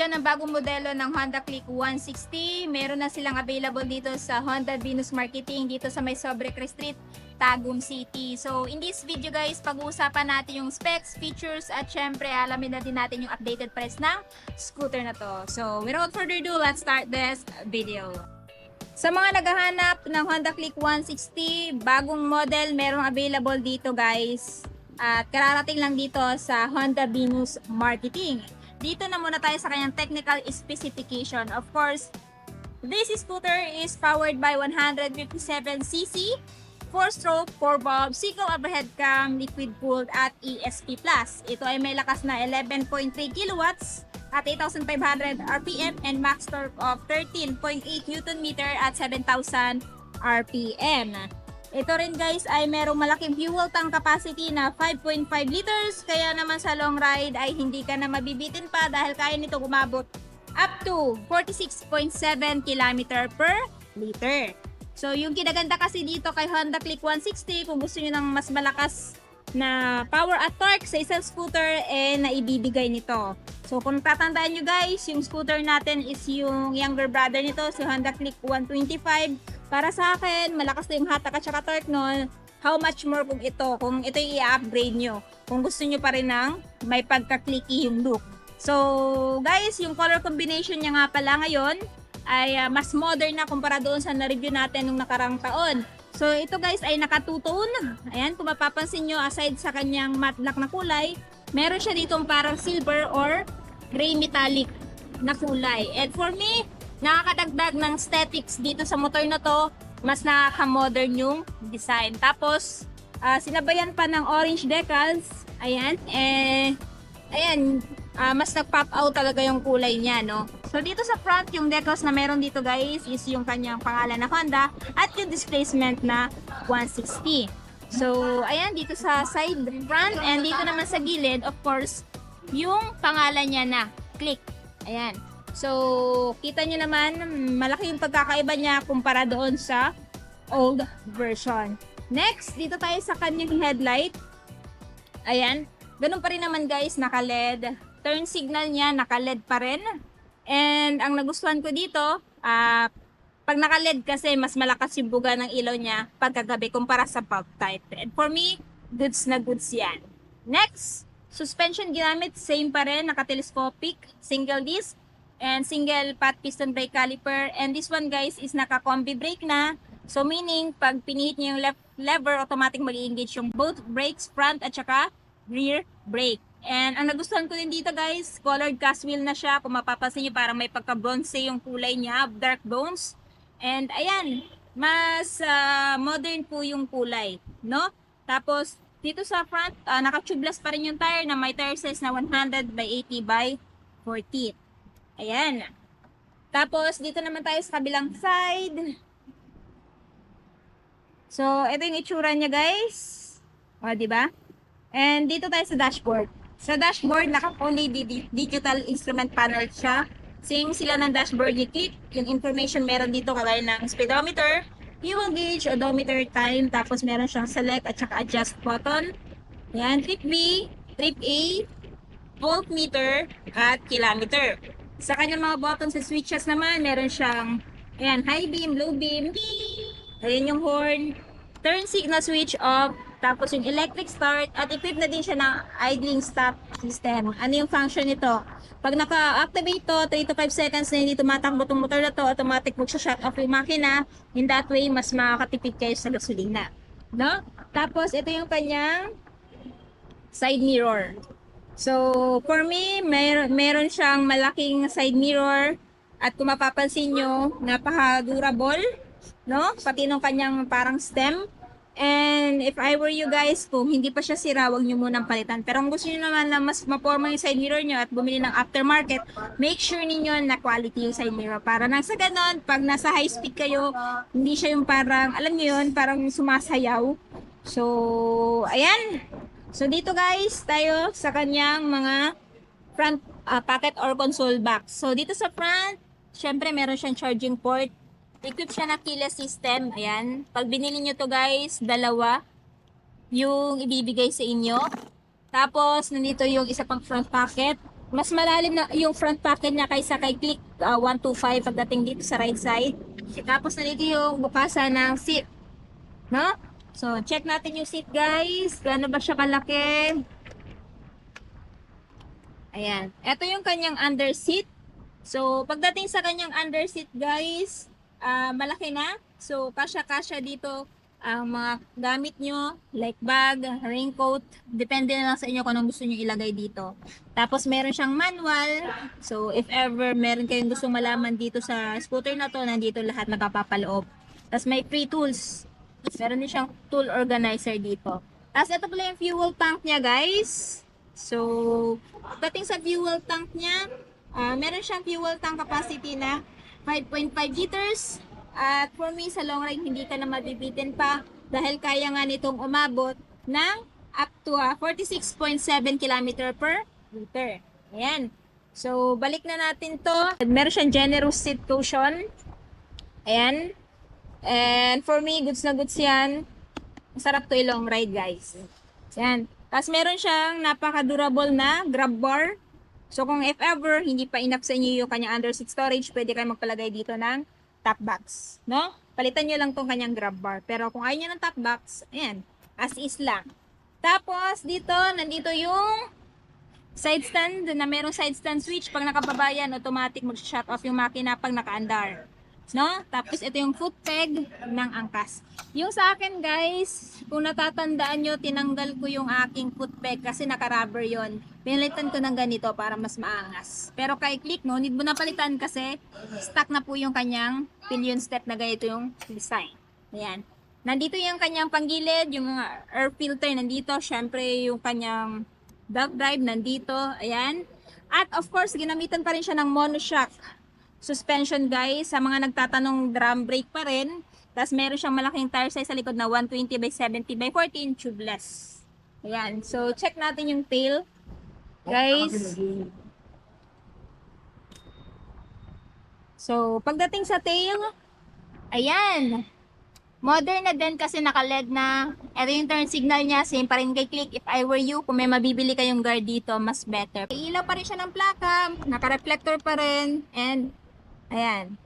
tayo ng bagong modelo ng Honda Click 160. Meron na silang available dito sa Honda Venus Marketing dito sa may Sobrecre Street, Tagum City. So in this video guys, pag-uusapan natin yung specs, features at syempre alamin na din natin yung updated price ng scooter na to. So without further ado, let's start this video. Sa mga naghahanap ng Honda Click 160, bagong model merong available dito guys. At kararating lang dito sa Honda Venus Marketing. Dito na muna tayo sa kanyang technical specification. Of course, this scooter is powered by 157cc, 4-stroke, 4-valve, single overhead cam, liquid cooled at ESP+. Ito ay may lakas na 11.3 kilowatts at 8,500 RPM and max torque of 13.8 Nm at 7,000 RPM. Ito rin guys ay merong malaking fuel tank capacity na 5.5 liters, kaya naman sa long ride ay hindi ka na mabibitin pa dahil kaya nito umabot up to 46.7 km per liter. So yung kinaganda kasi dito kay Honda Click 160, kung gusto niyo ng mas malakas na power at torque sa isang scooter, naibibigay nito. So kung tatandaan nyo guys, yung scooter natin is yung younger brother nito, si Honda Click 125. Para sa akin, malakas na yung hatak at saka torque nun. How much more kung ito yung i-upgrade nyo. Kung gusto nyo pa rin ng may pagka-clicky yung look. So guys, yung color combination niya nga pala ngayon ay mas modern na kumpara doon sa na-review natin nung nakarang taon. So ito guys ay naka-two-tone. Ayan, kung mapapansin nyo, aside sa kanyang matte black na kulay, meron siya ditong parang silver or gray metallic na kulay. And for me, nakakadagdag ng aesthetics dito sa motor na to, mas nakaka-modern yung design. Tapos, sinabayan pa ng orange decals. Ayan, mas nag-pop out talaga yung kulay niya, no? So, dito sa front, yung decals na meron dito guys, is yung kanyang pangalan na Honda at yung displacement na 160. So, ayan, dito sa side front and dito naman sa gilid, of course, yung pangalan niya na Click. Ayan. So, kita nyo naman, malaki yung pagkakaiba niya kumpara doon sa old version. Next, dito tayo sa kanyang headlight. Ayan. Ganun pa rin naman guys, naka-LED. Turn signal niya, naka-LED pa rin. And ang nagustuhan ko dito, pag naka-LED kasi, mas malakas yung buga ng ilaw niya pagkagabi kumpara sa bulb type. And for me, goods na goods yan. Next, suspension ginamit, same pa rin, naka-telescopic, single disc, and single pat piston brake caliper. And this one guys is naka-combi brake na. So meaning, pag pinihit niyo yung left lever, automatic mag-engage yung both brakes, front at saka rear brake. And ang nagustuhan ko din dito guys, colored cast wheel na siya. Kung mapapansin niyo, parang may pagka-bronze yung kulay niya, dark bones. And ayan, mas modern po yung kulay, no? Tapos dito sa front, naka-tubeless pa rin yung tire na may tire size na 100 by 80 by 40. Ayan. Tapos, dito naman tayo sa kabilang side. So, ito yung itsura niya, guys. O, diba? And dito tayo sa dashboard. Sa dashboard, naka-fully digital instrument panel siya. Same sila ng dashboard ni Click. Yung information meron dito kagaya ng speedometer, fuel gauge, odometer, time. Tapos, meron siyang select at saka adjust button. Ayan, trip B, trip A, voltmeter, at kilometer. Sa kanyang mga buttons sa switches naman, meron siyang ayan, high beam, low beam. Ayan yung horn. Turn signal switch off. Tapos yung electric start. At equipped na din siya ng idling stop system. Ano yung function nito? Pag naka-activate to, 3 to 5 seconds na hindi tumatakbo itong motor na to, automatic mag-shut off yung makina. In that way, mas makakatipid kayo sa gasolina. No? Tapos ito yung kanyang side mirror. So, for me, meron siyang malaking side mirror at kung mapapansin nyo, napaka-durable, no? Pati nung kanyang parang stem. And if I were you guys, kung hindi pa siya sira, huwag nyo munang palitan. Pero kung gusto nyo naman na mas maporma yung side mirror nyo at bumili ng aftermarket, make sure ninyo na quality yung side mirror. Para nang sa ganon, pag nasa high speed kayo, hindi siya yung parang, alam nyo yun, parang sumasayaw. So, ayan. So dito guys, tayo sa kanyang mga front pocket or console box. So dito sa front, syempre meron siyang charging port. Equipped siya na keyless system. Ayan. Pag binili nyo to guys, dalawa yung ibibigay sa inyo. Tapos, nandito yung isa pang front pocket. Mas malalim na yung front pocket niya kaysa kay Click 125 pagdating dito sa right side. Tapos nandito yung bukasan ng seat, no? So, check natin yung seat, guys. Gaano ba siya kalaki? Ayan. Ito yung kanyang under seat. So, pagdating sa kanyang under seat, guys, malaki na. So, kasya-kasya dito ang mga gamit nyo, like bag, raincoat, depende na lang sa inyo kung anong gusto nyo ilagay dito. Tapos, meron siyang manual. So, if ever meron kayong gustong malaman dito sa scooter na to, nandito lahat nakapapaloob. Tapos, may free tools. Meron din siyang tool organizer dito. Tapos, ito pala yung fuel tank niya, guys. So, pagdating sa fuel tank niya, meron siyang fuel tank capacity na 5.5 liters. At for me, sa long ride, hindi ka na mabibitin pa dahil kaya nga nitong umabot ng up to 46.7 km per liter. Ayan. So, balik na natin to. Meron siyang generous seat cushion. Ayan. And for me, goods na goods yan. Masarap to i-long ride, guys. Ayan. Tapos meron siyang napaka-durable na grab bar. So kung if ever, hindi pa enough sa inyo yung kanyang under seat storage, pwede kayo magpalagay dito ng top box. No? Palitan nyo lang tong kanyang grab bar. Pero kung ayaw nyo ng top box, ayan, as is lang. Tapos dito, nandito yung side stand na merong side stand switch. Pag nakababayan, automatic mag-shut off yung makina pag naka-andar. No? Tapos ito yung foot peg ng angkas. Yung sa akin, guys, kung natatandaan nyo, tinanggal ko yung aking foot peg kasi naka-rubber yon. Pinalitan ko ng ganito para mas maangas. Pero kay Click, no, need mo na palitan kasi stuck na po yung kanyang pillion step na ganito yung design. Ayan. Nandito yung kanyang panggilid, yung air filter nandito, syempre yung kanyang belt drive nandito, ayan. At of course, ginamitan pa rin siya ng monoshock suspension, guys. Sa mga nagtatanong, drum brake pa rin. Tapos meron siyang malaking tire size sa likod na 120 by 70 by 14 tubeless. Ayan. So, check natin yung tail, guys. So, pagdating sa tail, ayan. Modern na din kasi naka-LED na. Ito yung turn signal niya. Same pa rin kay Click. If I were you, kung may mabibili kayong guard dito, mas better. Ilaw pa rin siya ng plaka. Naka-reflector pa rin. And, ayan.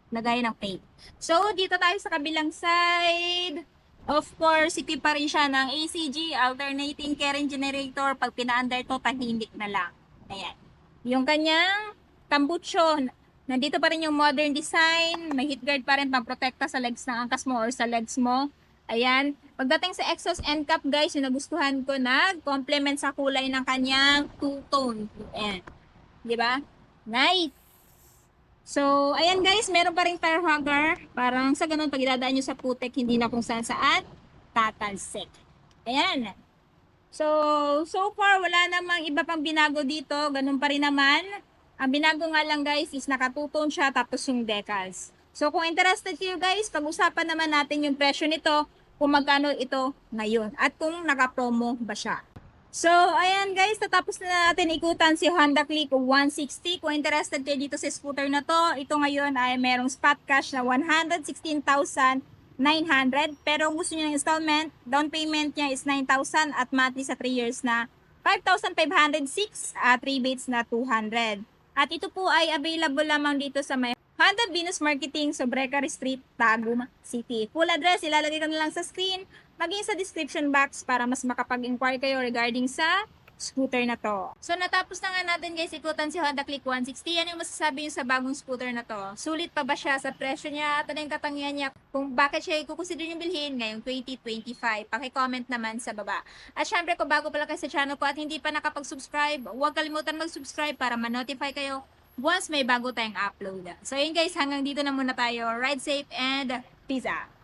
Lagay ng paint. So, dito tayo sa kabilang side. Of course, equip pa rin siya ng ACG, alternating current generator. Pag pina-under to, tahimik na lang. Ayan. Yung kanyang tambucho, nandito pa rin yung modern design. May heat guard pa rin pang-protekta sa legs ng angkas mo or sa legs mo. Ayan. Pagdating sa exhaust end cap, guys, yung nagustuhan ko, nag-complement sa kulay ng kanyang two-tone. Ayan. Diba? Nice. So, ayan guys, meron pa rin tire hugger. Parang sa ganun, pag idadaan nyo sa putek, hindi na kung saan saan tatalsik. Ayan. So far, wala namang iba pang binago dito. Ganun pa rin naman. Ang binago nga lang, guys, is nakatutone siya tapos yung decals. So, kung interested kayo, guys, pag-usapan naman natin yung presyo nito, kung magkano ito ngayon, at kung naka-promo ba siya. So, ayan guys, natapos na natin ikutan si Honda Click 160. Kung interested kayo dito sa scooter na to, ito ngayon ay merong spot cash na 116,900. Pero kung gusto nyo ng installment, down payment niya is 9,000 at monthly sa 3 years na 5,506 at rebates na 200. At ito po ay available lamang dito sa may Honda Venus Marketing, Sobrecar Street, Tagum City. Full address, ilalagay ko na lang sa screen, maging sa description box para mas makapag-inquire kayo regarding sa scooter na to. So natapos na nga natin guys ikutan si Honda Click 160. Yan yung masasabi nyo sa bagong scooter na to. Sulit pa ba siya sa presyo niya at ano yung katangian niya kung bakit siya i-consider yung bilhin ngayong 2025. Paki-comment naman sa baba. At syempre kung bago pala kayo sa channel ko at hindi pa nakapag-subscribe, huwag kalimutan mag-subscribe para ma-notify kayo once may bago tayong upload. So yun guys, hanggang dito na muna tayo. Ride safe and peace out!